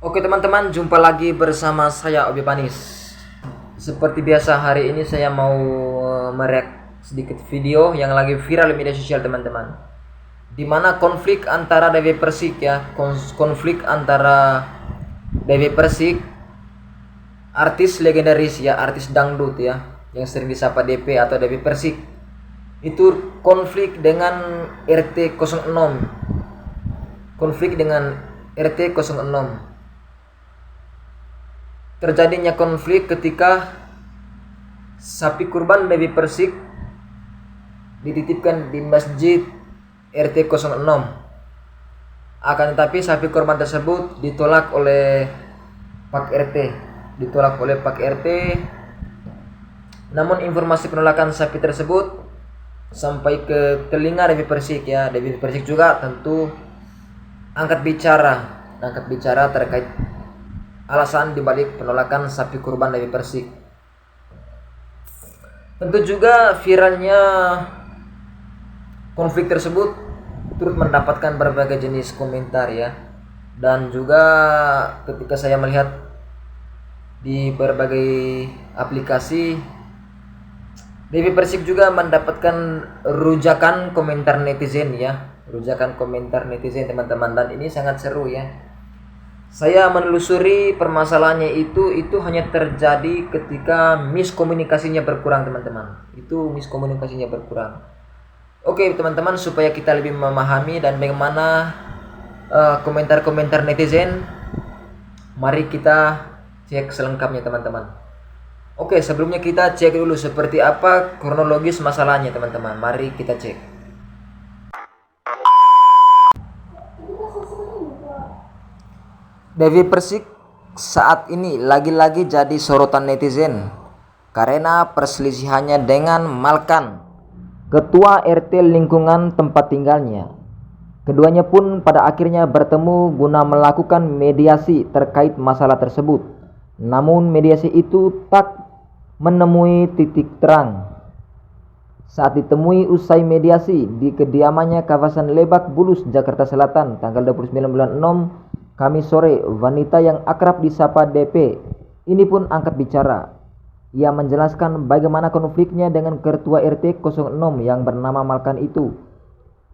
Oke teman-teman, jumpa lagi bersama saya Obi Panis. Seperti biasa hari ini saya mau mereact sedikit video yang lagi viral di media sosial teman-teman. Dimana konflik antara Dewi Persik ya, konflik antara Dewi Persik, artis legendaris ya, artis dangdut ya, yang sering disapa DP atau Dewi Persik. Itu konflik dengan RT 06. Konflik dengan RT 06. Terjadinya konflik ketika sapi kurban Dewi Persik dititipkan di masjid RT 06. Akan tetapi sapi kurban tersebut ditolak oleh Pak RT. Namun informasi penolakan sapi tersebut sampai ke telinga Dewi Persik ya. Dewi Persik juga tentu angkat bicara terkait alasan dibalik penolakan sapi kurban Dewi Persik. Tentu juga viralnya konflik tersebut turut mendapatkan berbagai jenis komentar ya. Dan juga ketika saya melihat di berbagai aplikasi, Dewi Persik juga mendapatkan rujakan komentar netizen ya. Rujakan komentar netizen teman-teman, dan ini sangat seru ya. Saya menelusuri permasalahannya itu hanya terjadi ketika miskomunikasinya berkurang teman-teman. Itu miskomunikasinya berkurang. Oke teman-teman, supaya kita lebih memahami dan bagaimana komentar-komentar netizen, mari kita cek selengkapnya teman-teman. Oke, sebelumnya kita cek dulu seperti apa kronologis masalahnya teman-teman. Mari kita cek. Dewi Persik saat ini lagi-lagi jadi sorotan netizen karena perselisihannya dengan Malkan, ketua RT lingkungan tempat tinggalnya. Keduanya pun pada akhirnya bertemu guna melakukan mediasi terkait masalah tersebut. Namun mediasi itu tak menemui titik terang. Saat ditemui usai mediasi di kediamannya kawasan Lebak Bulus, Jakarta Selatan tanggal 29 bulan 6 Kamis sore, wanita yang akrab disapa DP ini pun angkat bicara. Ia menjelaskan bagaimana konfliknya dengan ketua RT 06 yang bernama Malkan itu.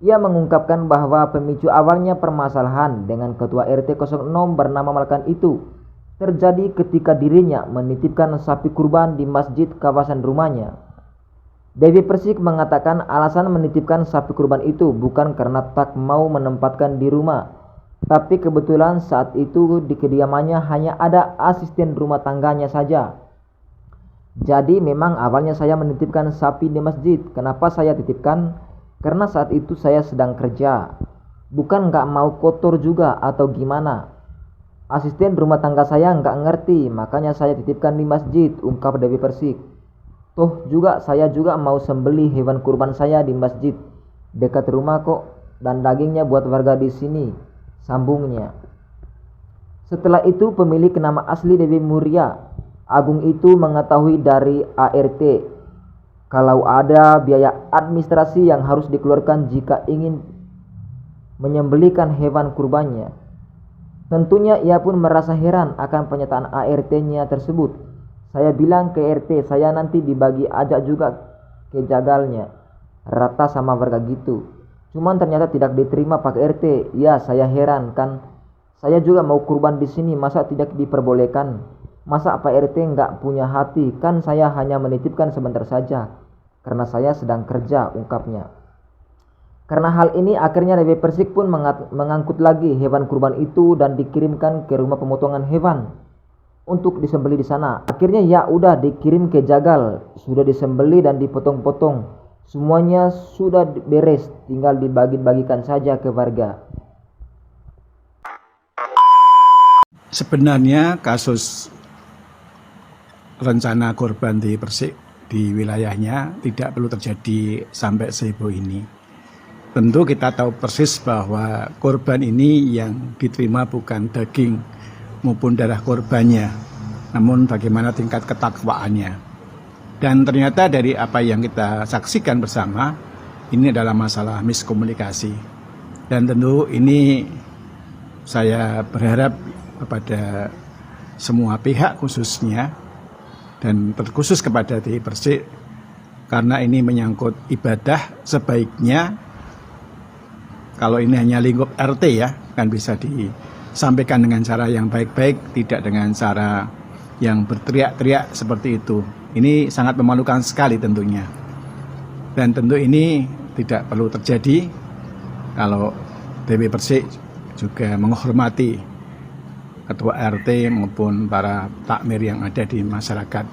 Ia mengungkapkan bahwa pemicu awalnya permasalahan dengan ketua RT 06 bernama Malkan itu terjadi ketika dirinya menitipkan sapi kurban di masjid kawasan rumahnya. Dewi Persik mengatakan alasan menitipkan sapi kurban itu bukan karena tak mau menempatkan di rumah, tapi kebetulan saat itu di kediamannya hanya ada asisten rumah tangganya saja. Jadi memang awalnya saya menitipkan sapi di masjid. Kenapa saya titipkan? Karena saat itu saya sedang kerja. Bukan gak mau kotor juga atau gimana. Asisten rumah tangga saya gak ngerti, makanya saya titipkan di masjid, ungkap Dewi Persik. Toh juga saya juga mau sembelih hewan kurban saya di masjid dekat rumah kok, dan dagingnya buat warga di sini, sambungnya. Setelah itu pemilik nama asli Dewi Muria Agung itu mengetahui dari ART kalau ada biaya administrasi yang harus dikeluarkan jika ingin menyembelihkan hewan kurbannya. Tentunya ia pun merasa heran akan pernyataan ART-nya tersebut. Saya bilang ke RT, saya nanti dibagi ajak juga ke jagalnya, rata sama warga gitu. Cuman ternyata tidak diterima Pak RT. Ya, saya heran kan. Saya juga mau kurban di sini, masa tidak diperbolehkan? Masa Pak RT nggak punya hati? Kan saya hanya menitipkan sebentar saja karena saya sedang kerja, ungkapnya. Karena hal ini akhirnya Dewi Persik pun mengangkut lagi hewan kurban itu dan dikirimkan ke rumah pemotongan hewan untuk disembelih di sana. Akhirnya ya udah dikirim ke jagal, sudah disembelih dan dipotong-potong. Semuanya sudah beres, tinggal dibagi-bagikan saja ke warga. Sebenarnya kasus rencana korban di Persik di wilayahnya tidak perlu terjadi sampai seheboh ini. Tentu kita tahu persis bahwa korban ini yang diterima bukan daging maupun darah korbannya, namun bagaimana tingkat ketakwaannya. Dan ternyata dari apa yang kita saksikan bersama, ini adalah masalah miskomunikasi. Dan tentu ini saya berharap kepada semua pihak khususnya dan terkhusus kepada DI Persik, karena ini menyangkut ibadah, sebaiknya kalau ini hanya lingkup RT ya, kan bisa disampaikan dengan cara yang baik-baik, tidak dengan cara yang berteriak-teriak seperti itu. Ini sangat memalukan sekali tentunya. Dan tentu ini tidak perlu terjadi kalau DP Persik juga menghormati ketua RT maupun para takmir yang ada di masyarakat.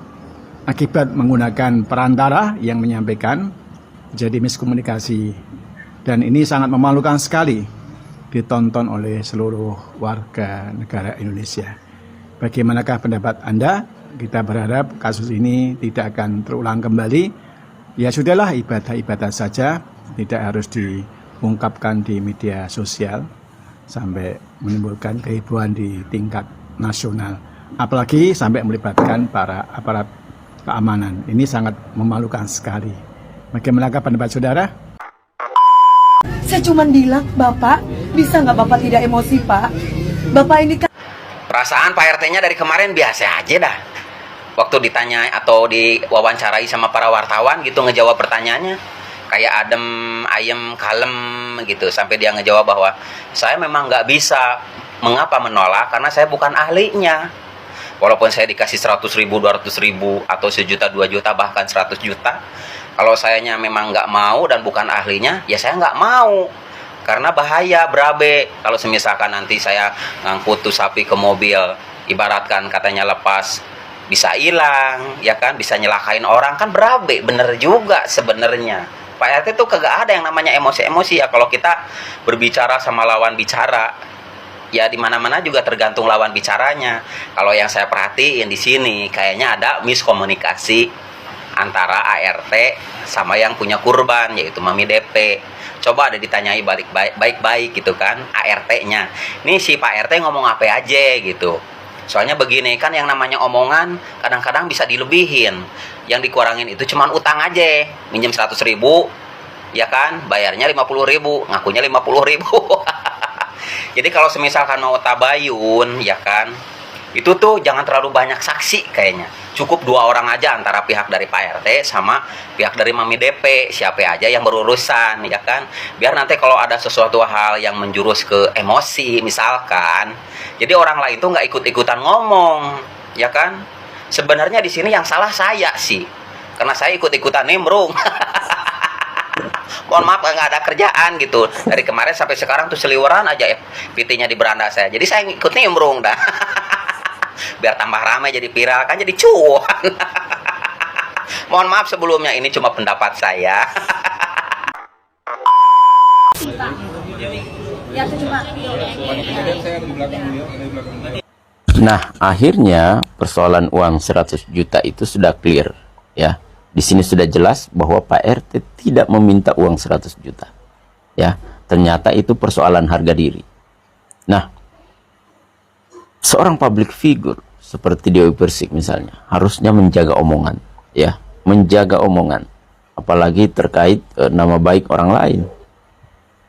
Akibat menggunakan perantara yang menyampaikan, jadi miskomunikasi. Dan ini sangat memalukan sekali ditonton oleh seluruh warga negara Indonesia. Bagaimanakah pendapat Anda? Kita berharap kasus ini tidak akan terulang kembali. Ya sudahlah, ibadah-ibadah saja, tidak harus diungkapkan di media sosial sampai menimbulkan kehebohan di tingkat nasional. Apalagi sampai melibatkan para aparat keamanan. Ini sangat memalukan sekali. Bagaimanakah pendapat saudara? Saya cuma bilang, Bapak, bisa nggak Bapak tidak emosi, Pak? Bapak ini kan... Perasaan Pak RT-nya dari kemarin biasa aja dah. Waktu ditanya atau diwawancarai sama para wartawan gitu, ngejawab pertanyaannya kayak adem, ayem, kalem gitu. Sampai dia ngejawab bahwa saya memang nggak bisa. Mengapa menolak? Karena saya bukan ahlinya. Walaupun saya dikasih 100.000, 200.000, atau sejuta, 2 juta, bahkan 100 juta. Kalau sayanya memang nggak mau dan bukan ahlinya, ya saya nggak mau. Karena bahaya, berabe. Kalau semisalkan nanti saya ngangkut tuh sapi ke mobil, ibaratkan katanya lepas, bisa hilang, ya kan? Bisa nyelakain orang, kan berabe. Bener juga sebenarnya. Pak RT tuh kagak ada yang namanya emosi-emosi ya. Kalau kita berbicara sama lawan bicara, ya di mana-mana juga tergantung lawan bicaranya. Kalau yang saya perhatiin di sini, kayaknya ada miskomunikasi antara ART sama yang punya kurban, yaitu Mami DP. Coba ada ditanyai baik-baik gitu kan, ART-nya. Ini si Pak RT ngomong apa aja gitu. Soalnya begini kan, yang namanya omongan kadang-kadang bisa dilebihin. Yang dikurangin itu cuman utang aja. Minjem 100.000, ya kan, bayarnya 50.000, ngakunya 50.000. Jadi kalau semisalkan mau tabayun, ya kan, itu tuh jangan terlalu banyak saksi kayaknya. Cukup 2 orang aja antara pihak dari Pak RT sama pihak dari Mami DP. Siapa aja yang berurusan, ya kan. Biar nanti kalau ada sesuatu hal yang menjurus ke emosi misalkan, jadi orang lain tuh nggak ikut-ikutan ngomong, ya kan. Sebenarnya di sini yang salah saya sih, karena saya ikut-ikutan nimbrung. Mohon maaf, nggak ada kerjaan gitu. Dari kemarin sampai sekarang tuh seliweran aja PT-nya di beranda saya. Jadi saya ikut nimbrung dah. Biar tambah ramai, jadi viral, kan jadi cuan. Mohon maaf sebelumnya, ini cuma pendapat saya. Nah, akhirnya persoalan uang 100 juta itu sudah clear ya. Di sini sudah jelas bahwa Pak RT tidak meminta uang 100 juta. Ya, ternyata itu persoalan harga diri. Nah, seorang public figure seperti Dewi Persik misalnya harusnya menjaga omongan, ya, menjaga omongan, apalagi terkait nama baik orang lain,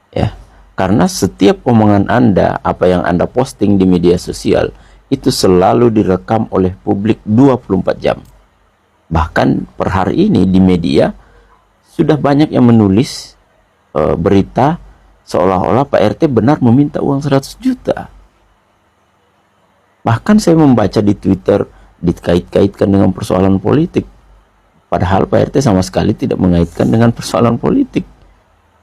ya, karena setiap omongan Anda, apa yang Anda posting di media sosial itu selalu direkam oleh publik 24 jam. Bahkan per hari ini di media sudah banyak yang menulis berita seolah-olah Pak RT benar meminta uang 100 juta. Bahkan saya membaca di Twitter dikait-kaitkan dengan persoalan politik. Padahal Pak RT sama sekali tidak mengaitkan dengan persoalan politik.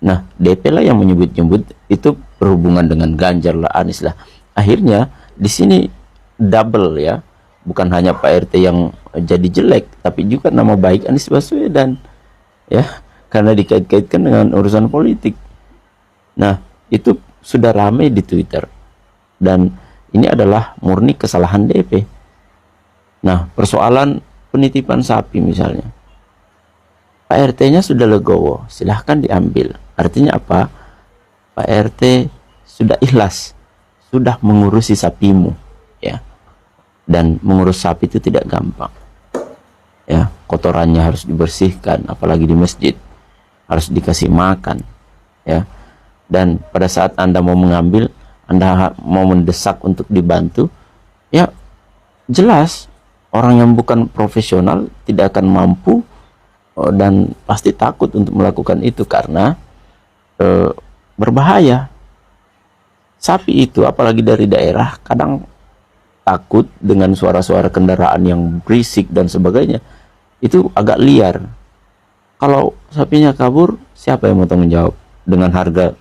Nah, DP lah yang menyebut-nyebut itu berhubungan dengan Ganjar lah, Anies lah. Akhirnya di sini double ya. Bukan hanya Pak RT yang jadi jelek, tapi juga nama baik Anies Baswedan. Ya, karena dikait-kaitkan dengan urusan politik. Nah, itu sudah ramai di Twitter. Dan ini adalah murni kesalahan DP. Nah, persoalan penitipan sapi misalnya. Pak RT-nya sudah legowo, silahkan diambil. Artinya apa? Pak RT sudah ikhlas, sudah mengurusi sapimu, ya. Dan mengurus sapi itu tidak gampang. Ya, kotorannya harus dibersihkan, apalagi di masjid. Harus dikasih makan, ya. Dan pada saat Anda mau mengambil, Anda mau mendesak untuk dibantu, ya jelas orang yang bukan profesional tidak akan mampu dan pasti takut untuk melakukan itu karena berbahaya. Sapi itu apalagi dari daerah kadang takut dengan suara-suara kendaraan yang berisik dan sebagainya, itu agak liar. Kalau sapinya kabur, siapa yang mau tanggung jawab dengan harga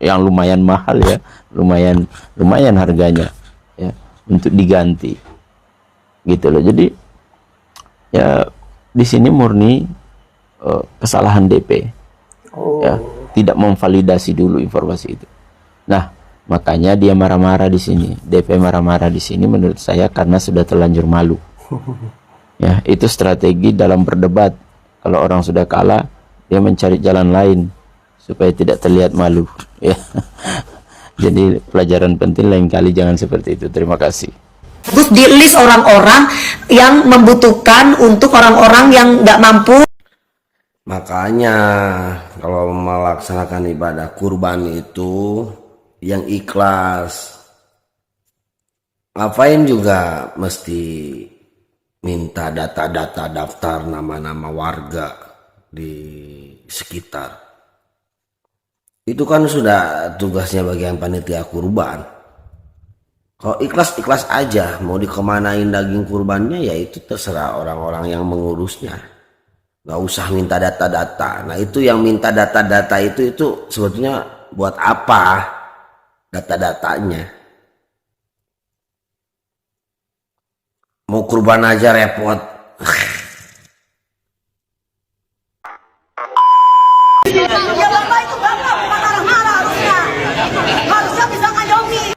yang lumayan mahal ya, lumayan harganya ya untuk diganti gitu loh. Jadi ya di sini murni kesalahan DP ya, tidak memvalidasi dulu informasi itu. Nah, makanya dia marah-marah di sini, DP marah-marah di sini menurut saya karena sudah terlanjur malu. Ya, itu strategi dalam berdebat. Kalau orang sudah kalah, dia mencari jalan lain supaya tidak terlihat malu ya. Jadi pelajaran penting lain kali jangan seperti itu. Terima kasih. Terus di list orang-orang yang membutuhkan untuk orang-orang yang nggak mampu. Makanya kalau melaksanakan ibadah kurban itu yang ikhlas. Ngapain juga mesti minta data-data daftar nama-nama warga di sekitar. Itu kan sudah tugasnya bagian panitia kurban. Kalau ikhlas-ikhlas aja, mau dikemanain daging kurbannya ya itu terserah orang-orang yang mengurusnya. Gak usah minta data-data. Nah itu yang minta data-data itu sebetulnya buat apa data-datanya? Mau kurban aja repot.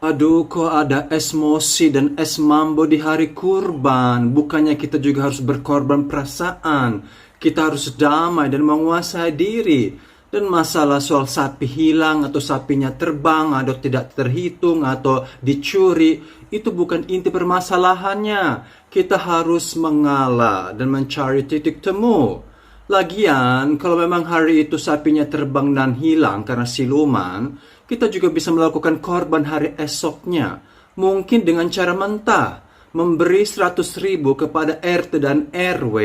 Aduh, kok ada es mosi dan es mambo di hari kurban? Bukannya kita juga harus berkorban perasaan. Kita harus damai dan menguasai diri. Dan masalah soal sapi hilang atau sapinya terbang atau tidak terhitung atau dicuri, itu bukan inti permasalahannya. Kita harus mengalah dan mencari titik temu. Lagian, kalau memang hari itu sapinya terbang dan hilang karena siluman, kita juga bisa melakukan korban hari esoknya. Mungkin dengan cara mentah, memberi 100.000 kepada RT dan RW,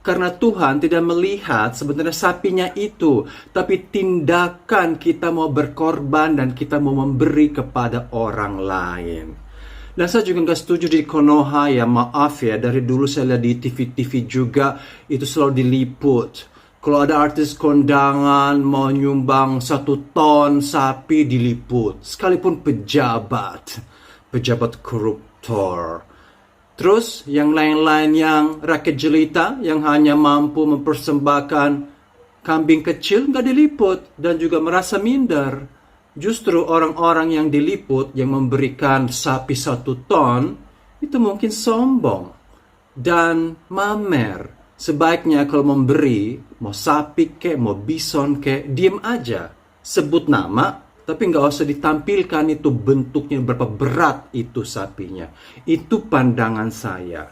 karena Tuhan tidak melihat sebenarnya sapinya itu, tapi tindakan kita mau berkorban dan kita mau memberi kepada orang lain. Dan saya juga nggak setuju di Konoha ya, maaf ya, dari dulu saya lihat di TV-TV juga itu selalu diliput. Kalau ada artis kondangan mau nyumbang 1 ton sapi diliput, sekalipun pejabat koruptor. Terus yang lain-lain yang rakyat jelita yang hanya mampu mempersembahkan kambing kecil nggak diliput dan juga merasa minder. Justru orang-orang yang diliput yang memberikan sapi 1 ton itu mungkin sombong dan mamer. Sebaiknya kalau memberi, mau sapi kek, mau bison kek, diem aja. Sebut nama, tapi nggak usah ditampilkan itu bentuknya berapa berat itu sapinya. Itu pandangan saya.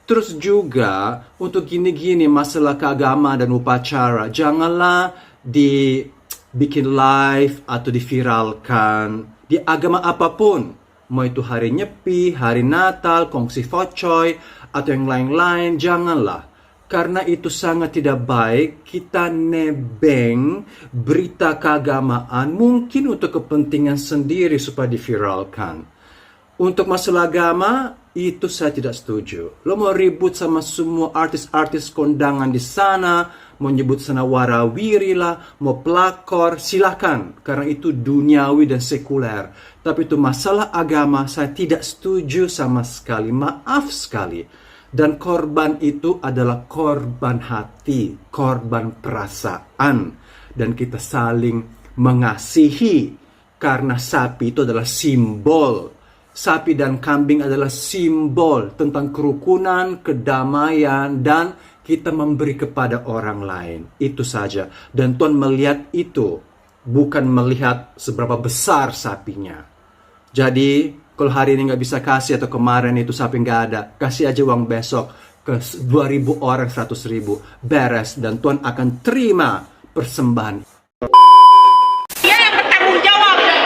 Terus juga untuk gini-gini masalah keagamaan dan upacara, janganlah dibikin live atau diviralkan di agama apapun. Mau itu hari Nyepi, hari Natal, kongsi focoy, atau yang lain-lain, janganlah. Karena itu sangat tidak baik kita nebeng berita keagamaan mungkin untuk kepentingan sendiri supaya diviralkan. Untuk masalah agama, itu saya tidak setuju. Lo mau ribut sama semua artis-artis kondangan di sana, mau nyebut sana warawiri lah, mau pelakor, silakan. Karena itu duniawi dan sekuler. Tapi itu masalah agama, saya tidak setuju sama sekali. Maaf sekali. Dan korban itu adalah korban hati, korban perasaan. Dan kita saling mengasihi. Karena sapi itu adalah simbol. Sapi dan kambing adalah simbol tentang kerukunan, kedamaian, dan kita memberi kepada orang lain. Itu saja. Dan Tuhan melihat itu, bukan melihat seberapa besar sapinya. Jadi, kalau hari ini nggak bisa kasih atau kemarin itu sapi nggak ada, kasih aja uang besok ke 2.000 orang 100.000, beres dan Tuhan akan terima persembahan. Dia yang bertanggung jawab, Pak.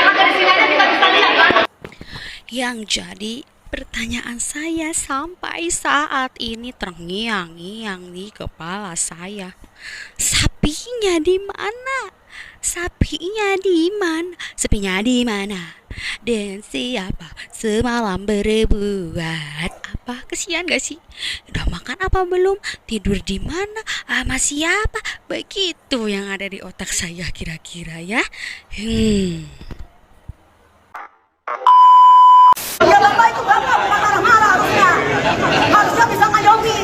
Maka di sini Yang jadi pertanyaan saya sampai saat ini terngiang-ngiang di kepala saya. Sapinya di mana? Sapinya di mana? Sapinya di mana? Dan siapa semalam berbuat apa? Kesian gak sih? Udah makan apa belum? Tidur di mana? Sama siapa? Begitu yang ada di otak saya kira-kira ya. Ya bapak itu bapak bukan marah-marah harusnya. Harusnya bisa ngayomi.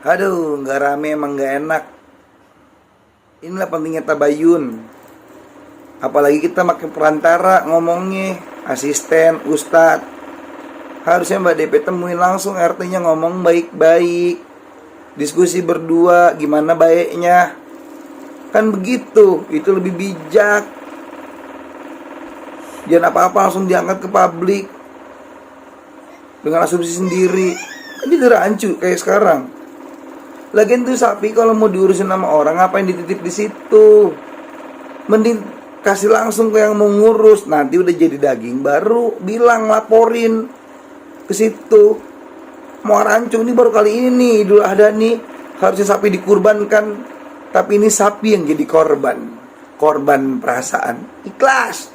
Aduh, nggak rame emang nggak enak. Inilah pentingnya tabayun. Apalagi kita pakai perantara ngomongnya, asisten, ustadz. Harusnya Mbak DP temuin langsung RT-nya, ngomong baik-baik. Diskusi berdua, gimana baiknya. Kan begitu, itu lebih bijak. Jangan apa-apa langsung diangkat ke publik dengan asumsi sendiri. Kan jadi rancu kayak sekarang. Lagian tuh sapi kalau mau diurusin sama orang, ngapain dititip di situ? Mending kasih langsung ke yang mau ngurus. Nanti udah jadi daging baru bilang, laporin ke situ. Mau rancu ini baru kali ini nih, Idul Adha nih, harusnya sapi dikurbankan, tapi ini sapi yang jadi korban perasaan. Ikhlas.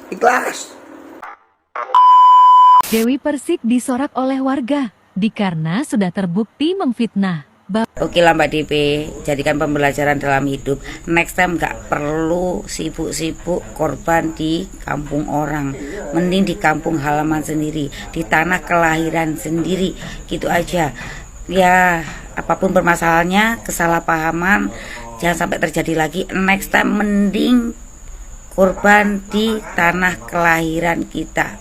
Dewi Persik disorak oleh warga dikarenakan sudah terbukti memfitnah. Oke lah Mbak DP, jadikan pembelajaran dalam hidup. Next time gak perlu sibuk-sibuk korban di kampung orang. Mending di kampung halaman sendiri, di tanah kelahiran sendiri. Gitu aja. Ya, apapun permasalahannya, kesalahpahaman jangan sampai terjadi lagi. Next time mending korban di tanah kelahiran kita.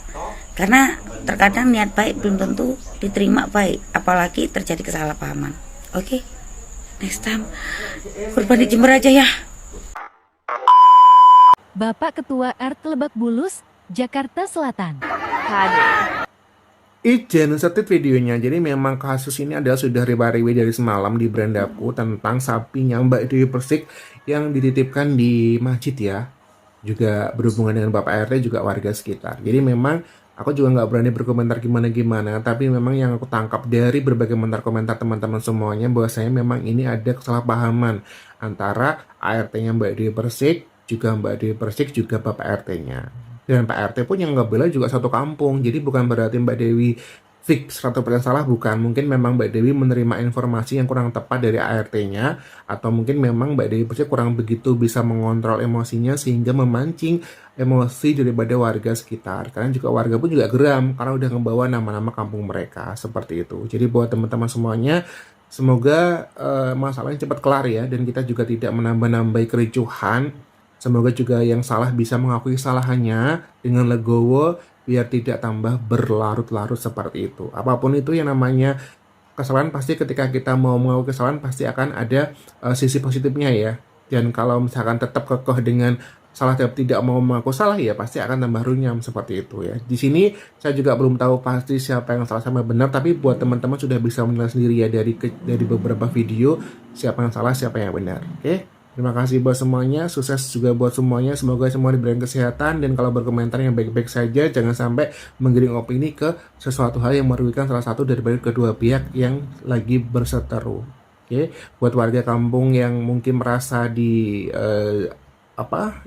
Karena terkadang niat baik belum tentu diterima baik, apalagi terjadi kesalahpahaman. Oke, next time kurban di Jember aja ya. Bapak Ketua RT Lebak Bulus, Jakarta Selatan. Ijen setit videonya. Jadi memang kasus ini adalah sudah riba-ribi dari semalam di Berandaku tentang sapinya Mbak Dewi Persik yang dititipkan di masjid ya. Juga berhubungan dengan Bapak RT juga warga sekitar. Jadi memang aku juga nggak berani berkomentar gimana-gimana, tapi memang yang aku tangkap dari berbagai komentar teman-teman semuanya bahwasanya memang ini ada kesalahpahaman antara ART-nya Mbak Dewi Persik, juga Mbak Dewi Persik, juga Bapak RT-nya. Dan Pak RT pun yang ngebela juga satu kampung, jadi bukan berarti Mbak Dewi fix 100% salah, bukan. Mungkin memang Mbak Dewi menerima informasi yang kurang tepat dari ART-nya, atau mungkin memang Mbak Dewi Persik kurang begitu bisa mengontrol emosinya sehingga memancing emosi daripada warga sekitar. Karena juga warga pun juga geram karena udah ngebawa nama-nama kampung mereka seperti itu. Jadi buat teman-teman semuanya, semoga masalahnya cepat kelar ya, dan kita juga tidak menambah-nambahi kericuhan. Semoga juga yang salah bisa mengakui kesalahannya dengan legowo, biar tidak tambah berlarut-larut seperti itu. Apapun itu yang namanya kesalahan, pasti ketika kita mau mengakui kesalahan pasti akan ada sisi positifnya ya. Dan kalau misalkan tetap kekeh dengan salah tidak mau mengaku salah, ya pasti akan tambah runyam seperti itu ya. Di sini saya juga belum tahu pasti siapa yang salah sama benar, tapi buat teman-teman sudah bisa menilai sendiri ya dari beberapa video siapa yang salah siapa yang benar. Oke? Terima kasih buat semuanya, sukses juga buat semuanya, semoga semua diberikan kesehatan, dan kalau berkomentar yang baik-baik saja, jangan sampai menggiring opini ke sesuatu hal yang merugikan salah satu daripada kedua pihak yang lagi berseteru. Oke, buat warga kampung yang mungkin merasa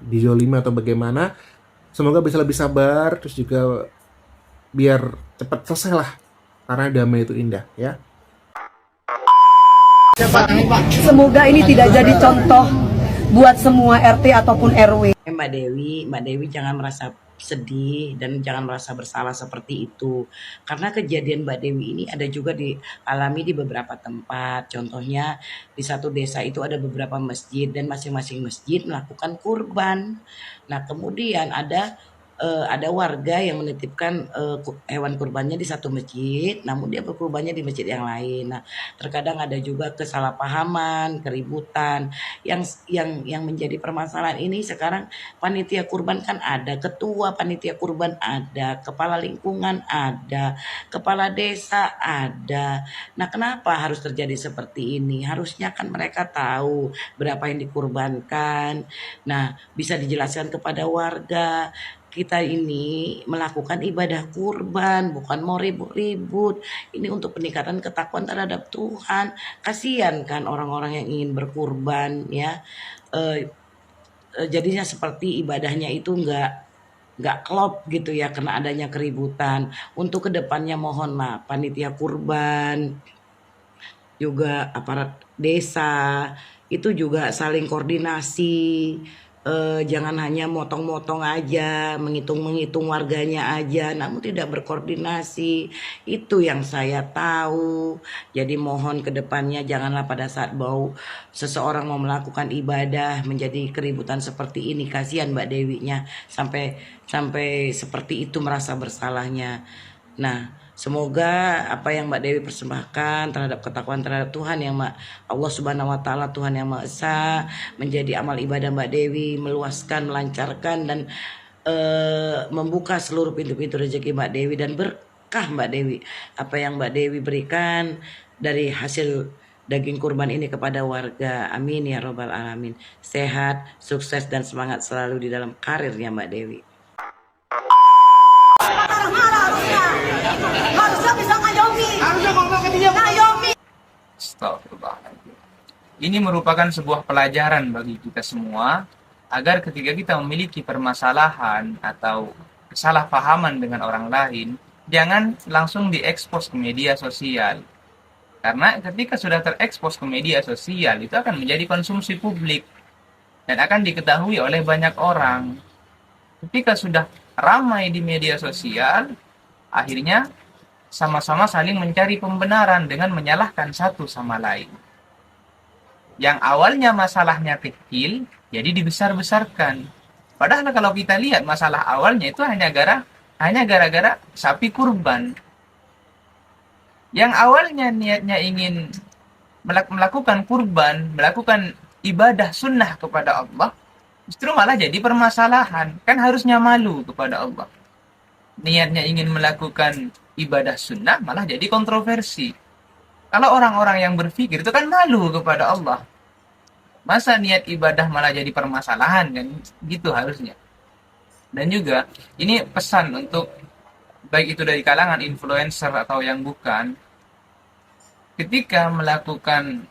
dijolimi atau bagaimana, semoga bisa lebih sabar, terus juga biar cepat selesai lah, karena damai itu indah ya. Semoga ini tidak jadi contoh buat semua RT ataupun RW. Mbak Dewi jangan merasa sedih dan jangan merasa bersalah seperti itu. Karena kejadian Mbak Dewi ini ada juga dialami di beberapa tempat. Contohnya di satu desa itu ada beberapa masjid dan masing-masing masjid melakukan kurban. Nah, kemudian ada warga yang menitipkan hewan kurbannya di satu masjid, namun dia berkurbannya di masjid yang lain. Nah, terkadang ada juga kesalahpahaman, keributan yang menjadi permasalahan ini. Sekarang panitia kurban kan ada, ketua panitia kurban ada, kepala lingkungan ada, kepala desa ada. Nah, kenapa harus terjadi seperti ini? Harusnya kan mereka tahu berapa yang dikurbankan. Nah, bisa dijelaskan kepada warga. kita ini melakukan ibadah kurban, bukan mau ribut-ribut. Ini untuk peningkatan ketakwaan terhadap Tuhan. Kasihan kan orang-orang yang ingin berkurban ya. Jadinya seperti ibadahnya itu nggak klop gitu ya, karena adanya keributan. Untuk kedepannya mohonlah panitia kurban, juga aparat desa itu juga saling koordinasi. Jangan hanya motong-motong aja, menghitung-menghitung warganya aja, namun tidak berkoordinasi. Itu yang saya tahu. Jadi mohon kedepannya janganlah pada saat seseorang mau melakukan ibadah menjadi keributan seperti ini. Kasihan Mbak Dewinya sampai seperti itu merasa bersalahnya. Nah, semoga apa yang Mbak Dewi persembahkan terhadap ketakwaan terhadap Tuhan yang Allah Subhanahu wa taala, Tuhan yang Maha Esa, menjadi amal ibadah Mbak Dewi, meluaskan, melancarkan dan membuka seluruh pintu-pintu rezeki Mbak Dewi dan berkah Mbak Dewi. Apa yang Mbak Dewi berikan dari hasil daging kurban ini kepada warga. Amin ya robbal alamin. Sehat, sukses dan semangat selalu di dalam karirnya Mbak Dewi. Harusnya bisa ngayomi. Harusnya ngomong ke dia. Ngayomi. Astagfirullahaladzim. Ini merupakan sebuah pelajaran bagi kita semua agar ketika kita memiliki permasalahan atau kesalahpahaman dengan orang lain, jangan langsung diekspos ke media sosial. Karena ketika sudah terekspos ke media sosial, itu akan menjadi konsumsi publik dan akan diketahui oleh banyak orang. Ketika sudah ramai di media sosial, akhirnya sama-sama saling mencari pembenaran dengan menyalahkan satu sama lain. Yang awalnya masalahnya kecil, jadi dibesar-besarkan. Padahal kalau kita lihat masalah awalnya itu hanya gara-gara sapi kurban. Yang awalnya niatnya ingin melakukan kurban, melakukan ibadah sunnah kepada Allah, justru malah jadi permasalahan. Kan harusnya malu kepada Allah. Niatnya ingin melakukan ibadah sunnah malah jadi kontroversi. Kalau orang-orang yang berpikir itu kan malu kepada Allah. Masa niat ibadah malah jadi permasalahan kan? Gitu harusnya. Dan juga ini pesan untuk baik itu dari kalangan influencer atau yang bukan. Ketika melakukan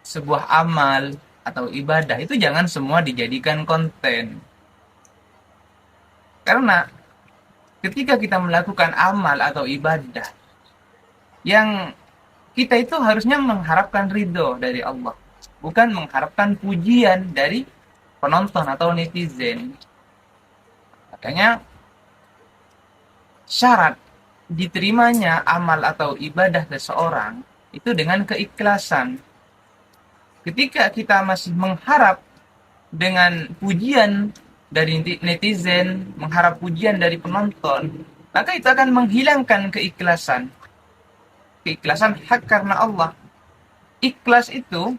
sebuah amal atau ibadah itu jangan semua dijadikan konten. Karena ketika kita melakukan amal atau ibadah, yang kita itu harusnya mengharapkan ridho dari Allah, bukan mengharapkan pujian dari penonton atau netizen. Makanya syarat diterimanya amal atau ibadah seseorang itu dengan keikhlasan. Ketika kita masih mengharap dengan pujian dari netizen, mengharap pujian dari penonton, maka itu akan menghilangkan keikhlasan. Keikhlasan hak karena Allah. Ikhlas itu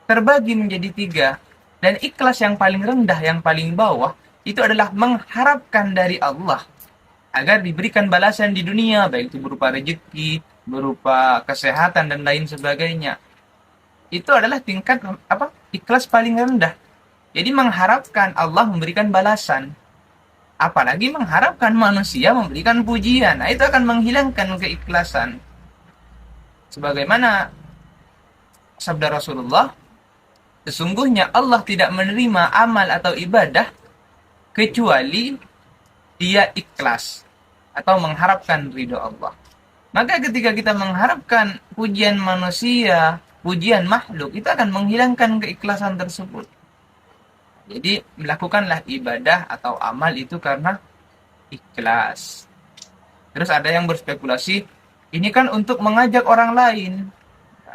terbagi menjadi 3. Dan ikhlas yang paling rendah, yang paling bawah, itu adalah mengharapkan dari Allah agar diberikan balasan di dunia, baik itu berupa rezeki, berupa kesehatan, dan lain sebagainya. Itu adalah tingkat ikhlas paling rendah. Jadi mengharapkan Allah memberikan balasan. Apalagi mengharapkan manusia memberikan pujian. Nah, itu akan menghilangkan keikhlasan. Sebagaimana sabda Rasulullah, sesungguhnya Allah tidak menerima amal atau ibadah kecuali dia ikhlas atau mengharapkan ridho Allah. Maka ketika kita mengharapkan pujian manusia, pujian makhluk, itu akan menghilangkan keikhlasan tersebut. Jadi melakukanlah ibadah atau amal itu karena ikhlas. Terus ada yang berspekulasi, ini kan untuk mengajak orang lain,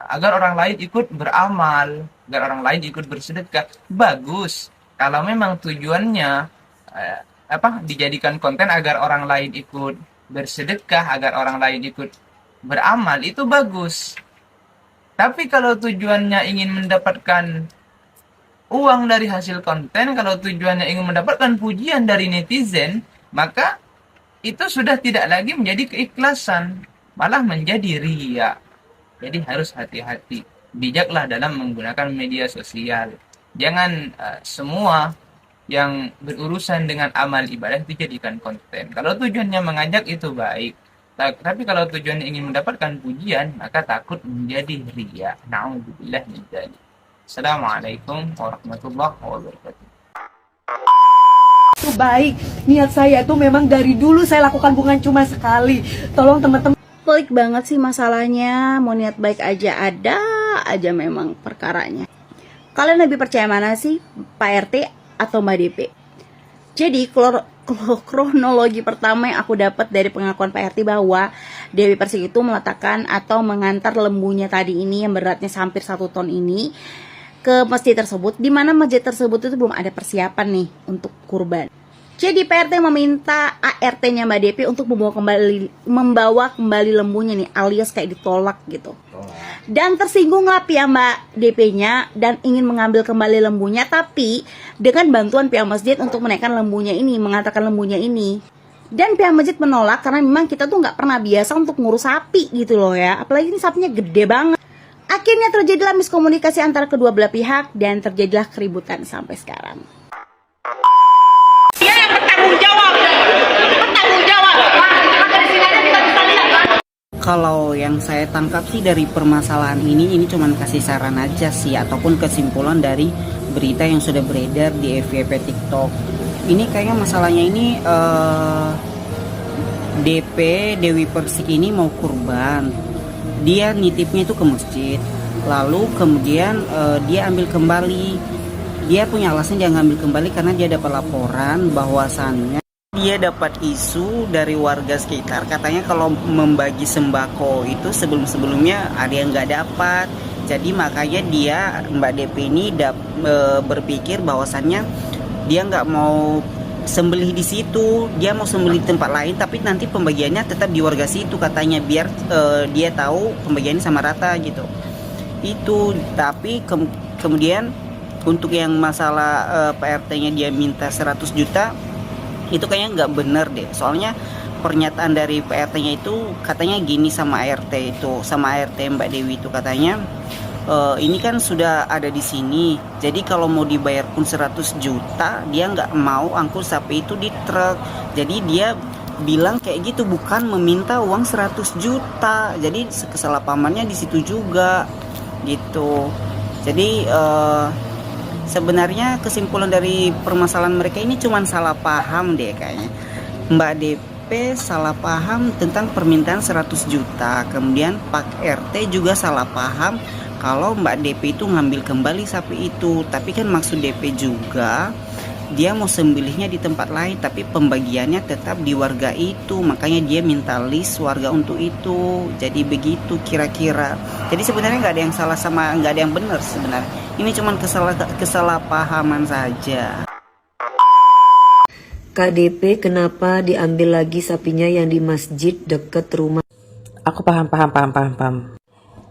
agar orang lain ikut beramal, agar orang lain ikut bersedekah. Bagus, kalau memang tujuannya dijadikan konten agar orang lain ikut bersedekah, agar orang lain ikut beramal, itu bagus. Tapi kalau tujuannya ingin mendapatkan uang dari hasil konten, kalau tujuannya ingin mendapatkan pujian dari netizen, maka itu sudah tidak lagi menjadi keikhlasan, malah menjadi riya. Jadi harus hati-hati, bijaklah dalam menggunakan media sosial. Jangan semua yang berurusan dengan amal ibadah itu jadikan konten. Kalau tujuannya mengajak itu baik. Tapi kalau tujuannya ingin mendapatkan pujian, maka takut menjadi riya. Na'udzubillah min dzalik. Assalamualaikum warahmatullahi wabarakatuh. Itu baik. Niat saya tuh memang dari dulu saya lakukan, bukan cuma sekali. Tolong teman-teman. Pelik banget sih masalahnya. Mau niat baik aja ada aja memang perkaranya. Kalian lebih percaya mana sih, Pak RT atau Mbak DP? Jadi kronologi pertama yang aku dapat dari pengakuan Pak RT bahwa Dewi Persik itu meletakkan atau mengantar lembunya tadi ini yang beratnya hampir 1 ton ini ke masjid tersebut, di mana masjid tersebut itu belum ada persiapan nih untuk kurban. Jadi Pak RT meminta ART-nya Mbak DP untuk membawa kembali lembunya nih, alias kayak ditolak gitu. Dan tersinggunglah pihak Mbak DP-nya dan ingin mengambil kembali lembunya, tapi dengan bantuan pihak masjid untuk menaikkan lembunya ini, mengatakan lembunya ini. Dan pihak masjid menolak karena memang kita tuh nggak pernah biasa untuk ngurus sapi gitu loh ya, apalagi ini sapinya gede banget. Akhirnya terjadilah miskomunikasi antara kedua belah pihak dan terjadilah keributan sampai sekarang. Dia yang bertanggung jawab. Kalau yang saya tangkap sih dari permasalahan ini cuman kasih saran aja sih, ataupun kesimpulan dari berita yang sudah beredar di FYP TikTok. Ini kayaknya masalahnya ini DP Dewi Persik ini mau kurban. Dia nitipnya itu ke masjid. Lalu kemudian dia ambil kembali. Dia punya alasan dia ngambil kembali karena dia dapat laporan bahwasannya dia dapat isu dari warga sekitar, katanya kalau membagi sembako itu sebelum-sebelumnya ada yang nggak dapat. Jadi makanya dia, Mbak DP ini berpikir bahwasannya dia nggak mau sembelih di situ, dia mau sembelih di tempat lain, tapi nanti pembagiannya tetap di warga situ katanya, biar dia tahu pembagiannya sama rata gitu. Itu tapi kemudian untuk yang masalah Pak RT-nya dia minta 100 juta itu kayaknya nggak bener deh, soalnya pernyataan dari PRT-nya itu katanya gini sama ART itu, sama ART Mbak Dewi itu katanya ini kan sudah ada di sini, jadi kalau mau dibayar pun 100 juta dia nggak mau angkut sapi itu di truk. Jadi dia bilang kayak gitu, bukan meminta uang 100 juta. Jadi kesalahpahamannya di situ juga gitu. Jadi sebenarnya kesimpulan dari permasalahan mereka ini cuma salah paham deh kayaknya. Mbak DP salah paham tentang permintaan 100 juta. Kemudian Pak RT juga salah paham kalau Mbak DP itu ngambil kembali sapi itu. Tapi kan maksud DP juga dia mau sembelihnya di tempat lain, tapi pembagiannya tetap di warga itu. Makanya dia minta list warga untuk itu. Jadi begitu kira-kira. Jadi sebenarnya nggak ada yang salah sama nggak ada yang benar sebenarnya. Ini cuma kesalahpahaman saja. KDP kenapa diambil lagi sapinya yang di masjid dekat rumah? Aku paham.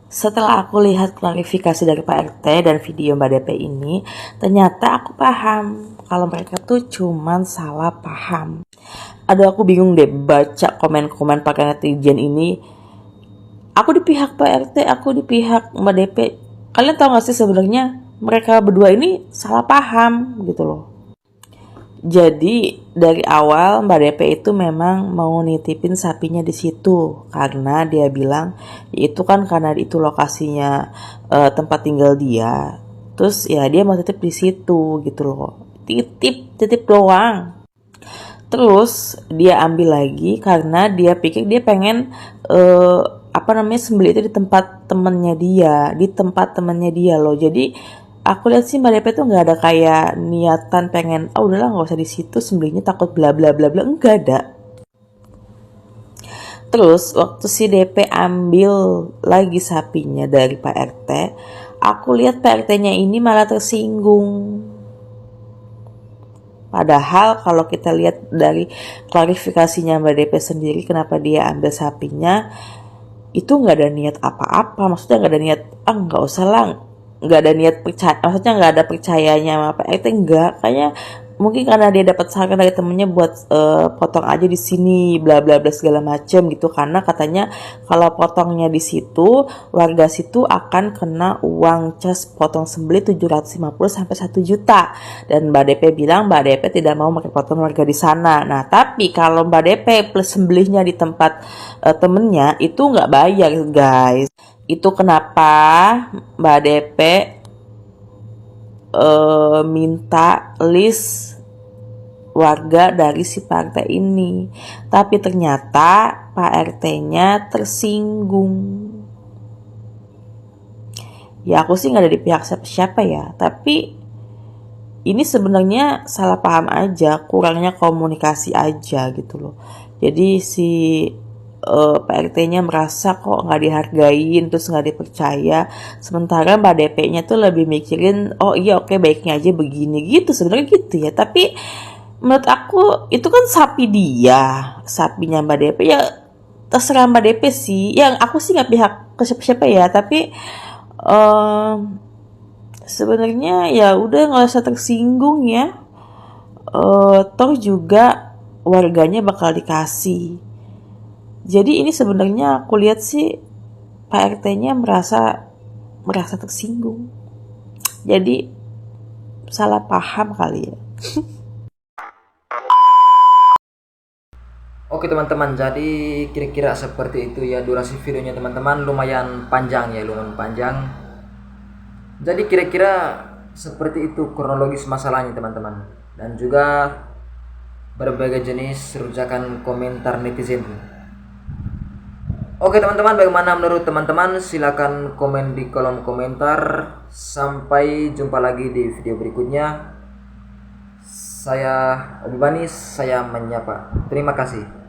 Setelah aku lihat klarifikasi dari Pak RT dan video Mbak DP ini, ternyata aku paham kalau mereka tuh cuman salah paham. Aduh, aku bingung deh baca komen-komen pakai netizen ini. Aku di pihak Pak RT, aku di pihak Mbak DP. Kalian tahu gak sih sebenarnya mereka berdua ini salah paham gitu loh. Jadi dari awal Mbak DP itu memang mau nitipin sapinya di situ karena dia bilang itu kan karena itu lokasinya tempat tinggal dia. Terus ya dia mau titip di situ gitu loh. Titip doang. Terus dia ambil lagi karena dia pikir dia pengen sembelih itu di tempat temennya dia loh. Jadi aku lihat sih Mbak DP tuh nggak ada kayak niatan pengen udahlah nggak usah di situ sembelihnya takut bla bla bla bla, enggak ada. Terus waktu si DP ambil lagi sapinya dari Pak RT, aku lihat Pak RT-nya ini malah tersinggung. Padahal kalau kita lihat dari klarifikasinya Mbak DP sendiri kenapa dia ambil sapinya, itu nggak ada niat apa-apa. Maksudnya nggak ada niat nggak usah lah, nggak ada niat percaya, maksudnya nggak ada percayanya sama Pak RT, enggak. Kayaknya mungkin karena dia dapat saran dari temennya buat potong aja di sini bla bla bla segala macem gitu, karena katanya kalau potongnya di situ warga situ akan kena uang cas potong sembelih 750 sampai 1 juta, dan Mbak DP bilang Mbak DP tidak mau pakai potong warga di sana. Nah tapi kalau Mbak DP plus sembelihnya di tempat temennya itu nggak bayar guys. Itu kenapa Mbak DP minta list warga dari si partai ini, tapi ternyata Pak RT-nya tersinggung. Ya aku sih nggak ada di pihak siapa-siapa ya, tapi ini sebenarnya salah paham aja, kurangnya komunikasi aja gitu loh. Jadi si Pak RT-nya merasa kok nggak dihargain, terus nggak dipercaya, sementara Mbak DP-nya tuh lebih mikirin oh iya oke baiknya aja begini gitu, sebenarnya gitu ya. Tapi menurut aku itu kan sapinya Mbak DP ya, terserah Mbak DP sih. Yang aku sih nggak pihak ke siapa-siapa ya, tapi sebenarnya ya udah nggak usah tersinggung ya. Toh juga warganya bakal dikasih. Jadi ini sebenarnya aku lihat sih Pak RT-nya merasa tersinggung. Jadi salah paham kali ya. Oke teman-teman, jadi kira-kira seperti itu ya durasi videonya teman-teman, lumayan panjang ya, lumayan panjang. Jadi kira-kira seperti itu kronologis masalahnya teman-teman, dan juga berbagai jenis rujakan komentar netizen. Oke teman-teman, bagaimana menurut teman-teman? Silakan komen di kolom komentar. Sampai jumpa lagi di video berikutnya. Saya Obi Banis, saya menyapa. Terima kasih.